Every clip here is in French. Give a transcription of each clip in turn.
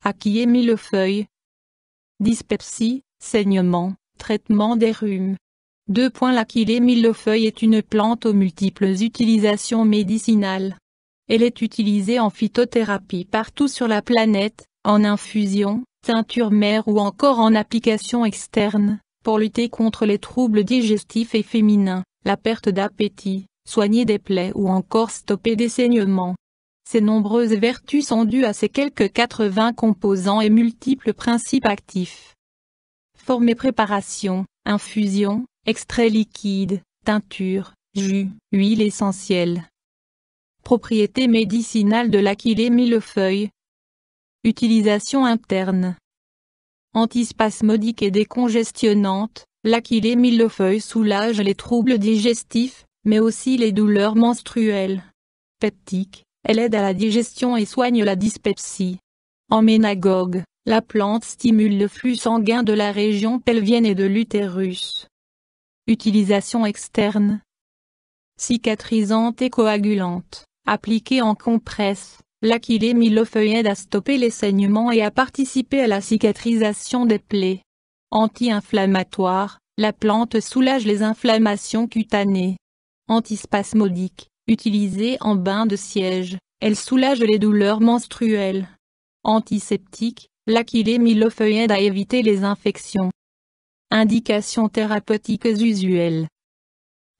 Achillée millefeuille. Dyspepsie, saignement, traitement des rhumes. L'achillée millefeuille est une plante aux multiples utilisations médicinales. Elle est utilisée en phytothérapie partout sur la planète, en infusion, teinture mère ou encore en application externe, pour lutter contre les troubles digestifs et féminins, la perte d'appétit, soigner des plaies ou encore stopper des saignements. Ces nombreuses vertus sont dues à ses quelques 80 composants et multiples principes actifs. Forme et préparation, infusion, extrait liquide, teinture, jus, huile essentielle. Propriétés médicinales de l'achillée millefeuille. Utilisation interne. Antispasmodique et décongestionnante, l'achillée millefeuille soulage les troubles digestifs, mais aussi les douleurs menstruelles. Peptique, elle aide à la digestion et soigne la dyspepsie. Emménagogue, la plante stimule le flux sanguin de la région pelvienne et de l'utérus. Utilisation externe. Cicatrisante et coagulante, appliquée en compresse, l'achillée millefeuille aide à stopper les saignements et à participer à la cicatrisation des plaies. Anti-inflammatoire, la plante soulage les inflammations cutanées. Antispasmodique, utilisée en bain de siège, elle soulage les douleurs menstruelles. Antiseptique, l'achillée millefeuille aide à éviter les infections. Indications thérapeutiques usuelles.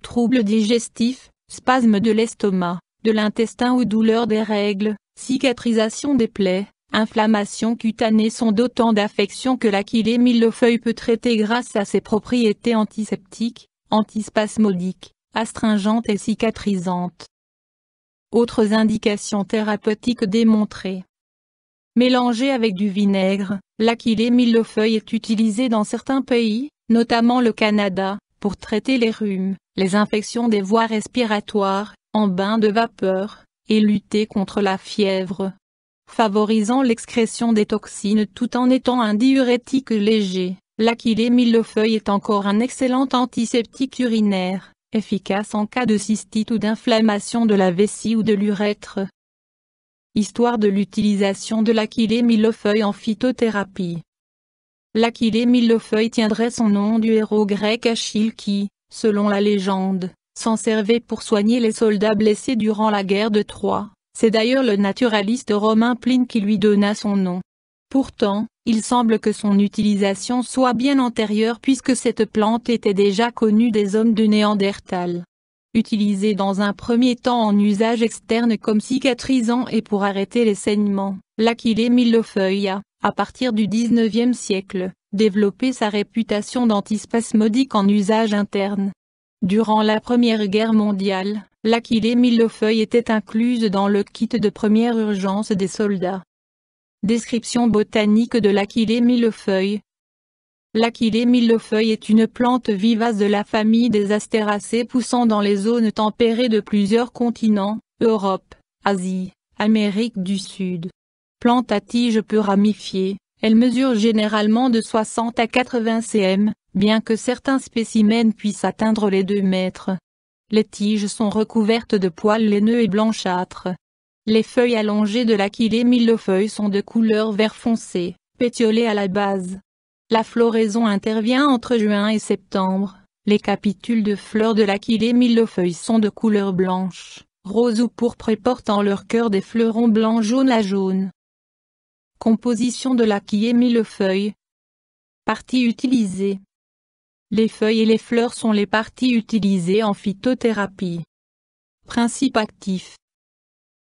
Troubles digestifs, spasmes de l'estomac, de l'intestin ou douleurs des règles, cicatrisation des plaies, inflammation cutanée sont d'autant d'affections que l'achillée millefeuille peut traiter grâce à ses propriétés antiseptiques, antispasmodiques, astringentes et cicatrisantes. Autres indications thérapeutiques démontrées. Mélangée avec du vinaigre, l'achillée millefeuille est utilisée dans certains pays, notamment le Canada, pour traiter les rhumes, les infections des voies respiratoires, en bain de vapeur, et lutter contre la fièvre. Favorisant l'excrétion des toxines tout en étant un diurétique léger, l'achillée millefeuille est encore un excellent antiseptique urinaire, efficace en cas de cystite ou d'inflammation de la vessie ou de l'urètre. Histoire de l'utilisation de l'achillée millefeuille en phytothérapie. L'achillée millefeuille tiendrait son nom du héros grec Achille qui, selon la légende, s'en servait pour soigner les soldats blessés durant la guerre de Troie. C'est d'ailleurs le naturaliste romain Pline qui lui donna son nom. Pourtant, il semble que son utilisation soit bien antérieure puisque cette plante était déjà connue des hommes de Néandertal. Utilisée dans un premier temps en usage externe comme cicatrisant et pour arrêter les saignements, l'achillée millefeuille a, à partir du XIXe siècle, développé sa réputation d'antispasmodique en usage interne. Durant la Première Guerre mondiale, l'achillée millefeuille était incluse dans le kit de première urgence des soldats. Description botanique de l'achillée millefeuille. L'achillée millefeuille est une plante vivace de la famille des Astéracées poussant dans les zones tempérées de plusieurs continents, Europe, Asie, Amérique du Sud. Plante à tiges peu ramifiées, elle mesure généralement de 60 à 80 cm, bien que certains spécimens puissent atteindre les 2 mètres. Les tiges sont recouvertes de poils laineux et blanchâtres. Les feuilles allongées de l'achillée millefeuille sont de couleur vert foncé, pétiolées à la base. La floraison intervient entre juin et septembre. Les capitules de fleurs de l'achillée millefeuille sont de couleur blanche, rose ou pourpre et portent en leur cœur des fleurons blancs jaune à jaune. Composition de l'achillée millefeuille. Parties utilisées. Les feuilles et les fleurs sont les parties utilisées en phytothérapie. Principe actif.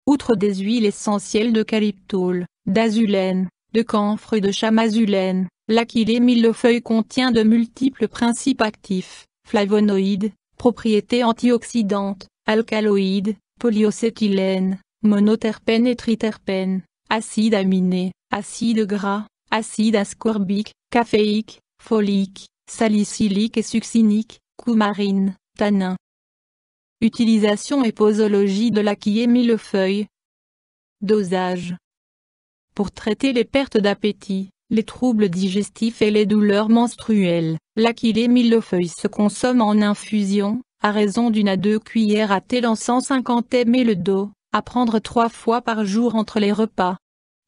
Outre des huiles essentielles d'eucalyptol, d'azulène, de camphre et de chamazulène, l'achillée millefeuille contient de multiples principes actifs, flavonoïdes, propriétés antioxydantes, alcaloïdes, polyacétylènes, monoterpènes et triterpènes, acides aminés, acides gras, acide ascorbique, caféique, folique, salicylique et succinique, coumarine, tanin. Utilisation et posologie de l'achillée millefeuille. Dosage. Pour traiter les pertes d'appétit, les troubles digestifs et les douleurs menstruelles, l'achillée millefeuille se consomme en infusion, à raison d'1 à 2 cuillères à thé dans 150 ml d'eau, à prendre 3 fois par jour entre les repas.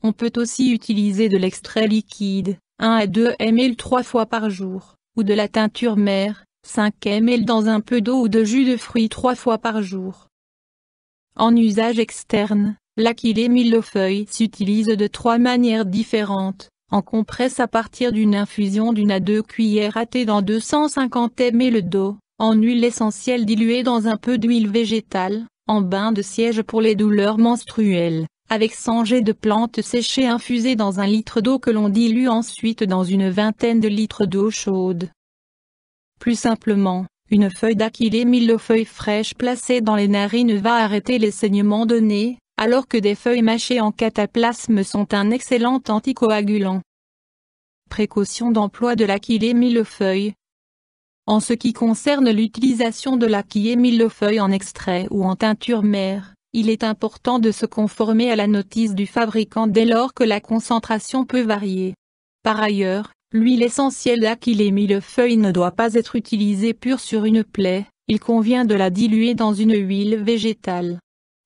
On peut aussi utiliser de l'extrait liquide, 1 à 2 ml 3 fois par jour, ou de la teinture mère, 5 ml dans un peu d'eau ou de jus de fruits 3 fois par jour. En usage externe, l'Achillée millefeuille s'utilise de 3 manières différentes, en compresse à partir d'une infusion d'1 à 2 cuillères à thé dans 250 ml d'eau, en huile essentielle diluée dans un peu d'huile végétale, en bain de siège pour les douleurs menstruelles, avec 100 g de plantes séchées infusées dans 1 litre d'eau que l'on dilue ensuite dans une vingtaine de litres d'eau chaude. Plus simplement, une feuille d'Achillée millefeuille fraîche placée dans les narines va arrêter les saignements de nez, alors que des feuilles mâchées en cataplasme sont un excellent anticoagulant. Précaution d'emploi de l'Achillée millefeuille. En ce qui concerne l'utilisation de l'Achillée millefeuille en extrait ou en teinture mère, il est important de se conformer à la notice du fabricant dès lors que la concentration peut varier. Par ailleurs, l'huile essentielle d'Achillée millefeuille ne doit pas être utilisée pure sur une plaie, il convient de la diluer dans une huile végétale.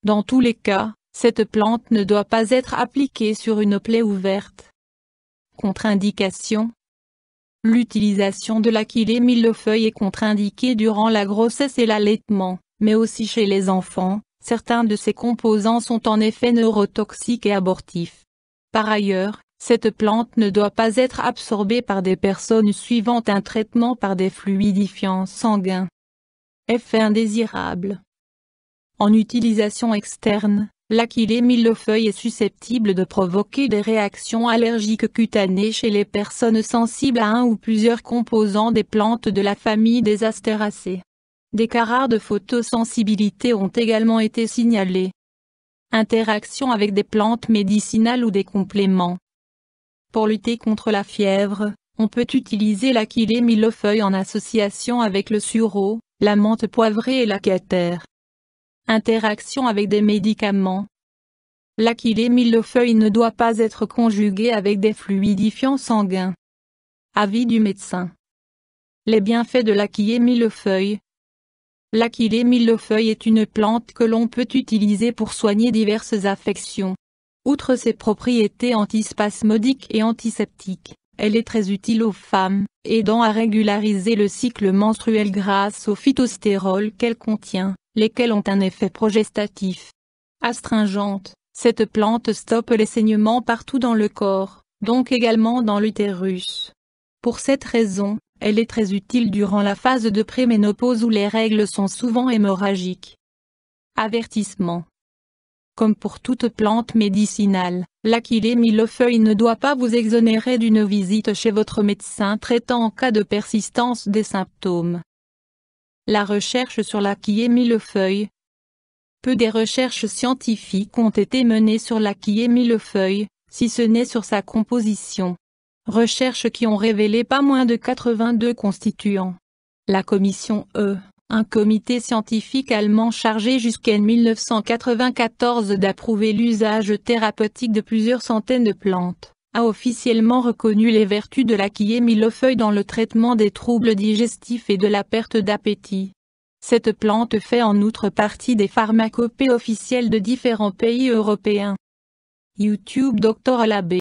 Dans tous les cas, cette plante ne doit pas être appliquée sur une plaie ouverte. Contre-indication. L'utilisation de l'Achillée millefeuille est contre-indiquée durant la grossesse et l'allaitement, mais aussi chez les enfants. Certains de ses composants sont en effet neurotoxiques et abortifs. Par ailleurs, cette plante ne doit pas être absorbée par des personnes suivant un traitement par des fluidifiants sanguins. Effet indésirable. En utilisation externe, l'Achillée millefeuille est susceptible de provoquer des réactions allergiques cutanées chez les personnes sensibles à un ou plusieurs composants des plantes de la famille des Astéracées. Des cas rares de photosensibilité ont également été signalés. Interaction avec des plantes médicinales ou des compléments. Pour lutter contre la fièvre, on peut utiliser l'Achillée millefeuille en association avec le sureau, la menthe poivrée et la catère. Interaction avec des médicaments. L'Achillée millefeuille ne doit pas être conjuguée avec des fluidifiants sanguins. Avis du médecin. Les bienfaits de l'Achillée millefeuille. L'Achillée millefeuille est une plante que l'on peut utiliser pour soigner diverses affections. Outre ses propriétés antispasmodiques et antiseptiques, elle est très utile aux femmes, aidant à régulariser le cycle menstruel grâce aux phytostérols qu'elle contient, lesquels ont un effet progestatif. Astringente, cette plante stoppe les saignements partout dans le corps, donc également dans l'utérus. Pour cette raison, elle est très utile durant la phase de préménopause où les règles sont souvent hémorragiques. Avertissement. Comme pour toute plante médicinale, l'Achillée millefeuille ne doit pas vous exonérer d'une visite chez votre médecin traitant en cas de persistance des symptômes. La recherche sur l'Achillée millefeuille. Peu des recherches scientifiques ont été menées sur l'Achillée millefeuille, si ce n'est sur sa composition. Recherches qui ont révélé pas moins de 82 constituants. La commission E, un comité scientifique allemand chargé jusqu'en 1994 d'approuver l'usage thérapeutique de plusieurs centaines de plantes, a officiellement reconnu les vertus de l'Achillée millefeuille dans le traitement des troubles digestifs et de la perte d'appétit. Cette plante fait en outre partie des pharmacopées officielles de différents pays européens. YouTube Dr Alabé.